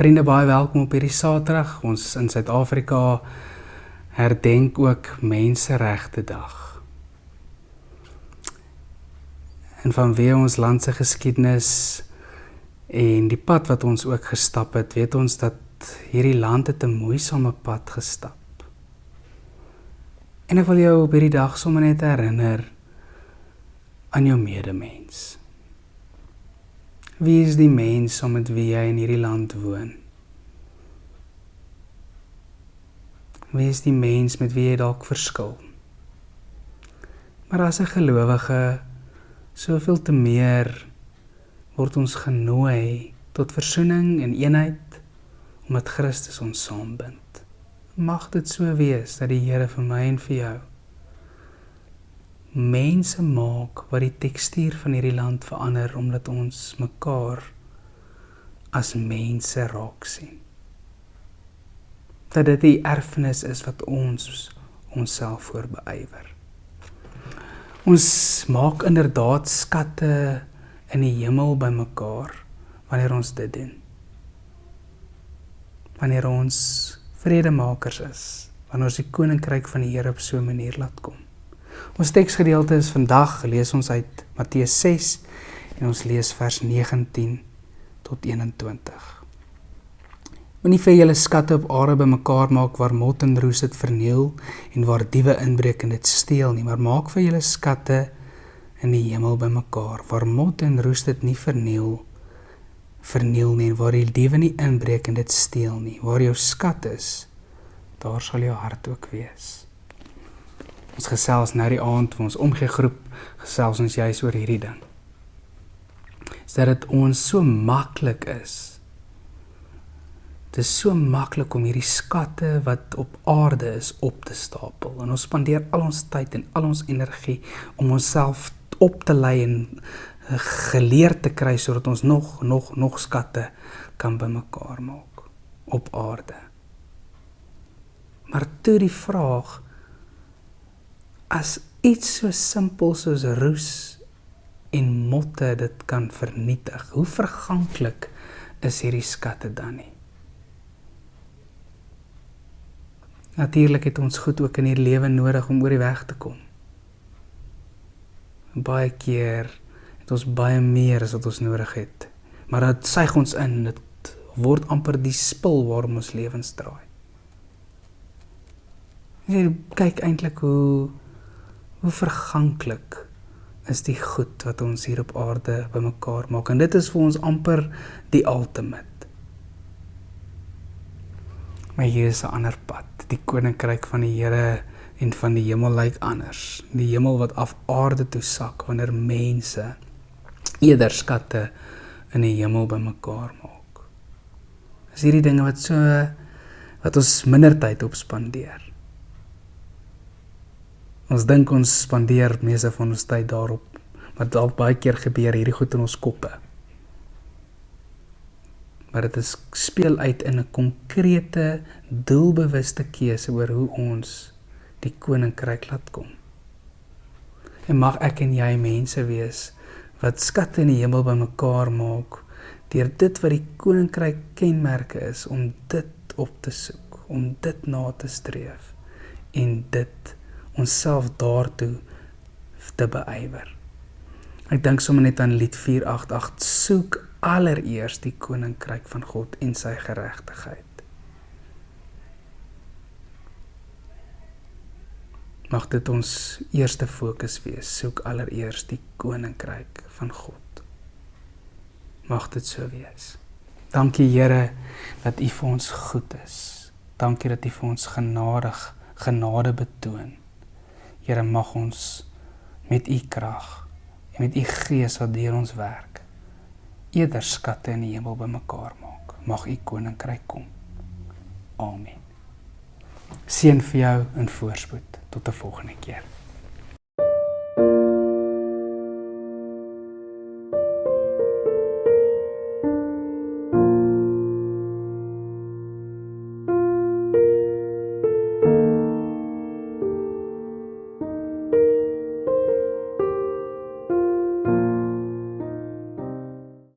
Vriende, baie welkom op hierdie Saterdag. Ons in Suid-Afrika herdenk ook Menseregte Dag. En vanweë ons land se geskiedenis en die pad wat ons ook gestap het, weet ons dat hierdie land het 'n moeisame pad gestap. En ek wil jou op hierdie dag sommer net herinner aan jou medemens. Wie is die mens saam met wie jy in hierdie land woon? Wie is die mens met wie jy dalk verskil? Maar as 'n gelowige, soveel te meer word ons genooi tot versoening en eenheid, omdat Christus ons saambind. Mag dit so wees dat die Here vir my en vir jou mense maak wat die tekstuur van hierdie land verander, omdat ons mekaar as mense raak sien. Dat dit die erfenis is wat ons onsself voor beywer. Ons maak inderdaad skatte in die hemel by mekaar, wanneer ons dit doen. Wanneer ons vredemakers is, wanneer ons die koninkryk van die Here op so 'n manier laat kom. Ons teksgedeelte is vandag, lees ons uit Matteus 6 en ons lees vers 19 tot 21. Moenie vir julle skatte op aarde bymekaar maak waar mot en roes dit verniel en waar diewe inbreek en dit steel nie, maar maak vir julle skatte in die hemel bymekaar waar mot en roes dit nie verniel nie en waar die diewe nie inbreek en dit steel nie. Waar jou skat is, daar sal jou hart ook wees. Ons gesels nou die aand, vir ons omgegroep, gesels ons juis oor hierdie ding. Is dat dit ons so maklik is. Het is so maklik om hierdie skatte wat op aarde is op te stapel. En ons spandeer al ons tyd en al ons energie om onsself op te lei en geleerd te kry, sodat ons nog skatte kan bymekaar maak op aarde. Maar toe die vraag, as iets so simpel soos roes en motte dit kan vernietig, hoe verganklik is hierdie skatte dan nie? Natuurlik het ons goed ook in hierdie lewe nodig om oor die weg te kom. Baie keer het ons baie meer as wat ons nodig het. Maar dit suig ons in, dit word amper die spil waarom ons lewens draai. Kyk eintlik hoe verganklik is die goed wat ons hier op aarde bymekaar maak. En dit is vir ons amper die ultimate. Maar hier is 'n ander pad. Die koninkryk van die Here en van die hemel lyk anders. Die hemel wat af aarde toe sak, wanneer mense eerder skatte in die hemel bymekaar maak. Is hierdie dinge wat ons minder tyd op spandeer. Ons dink ons spandeer meeste van ons tyd daarop, maar dalk baie keer gebeur hierdie goed in ons koppe. Maar dit speel uit in 'n konkrete, doelbewuste keuse oor hoe ons die koninkryk laat kom. En mag ek en jy mense wees wat skatte in die hemel bymekaar maak, deur dit wat die koninkryk kenmerke is, om dit op te soek, om dit na te streef, en dit onsself daartoe te beywer. Ek dink sommer net aan lied 488, soek allereers die koninkryk van God en sy geregtigheid. Mag dit ons eerste fokus wees, soek allereers die koninkryk van God. Mag dit so wees. Dankie Here dat U vir ons goed is. Dankie dat U vir ons genade betoon. Here, mag ons met U krag en met U Gees wat deur ons werk, eerder skatte in die hemel bymekaar maak. Mag U koninkryk kom. Amen. Seën vir jou in voorspoed. Tot 'n volgende keer.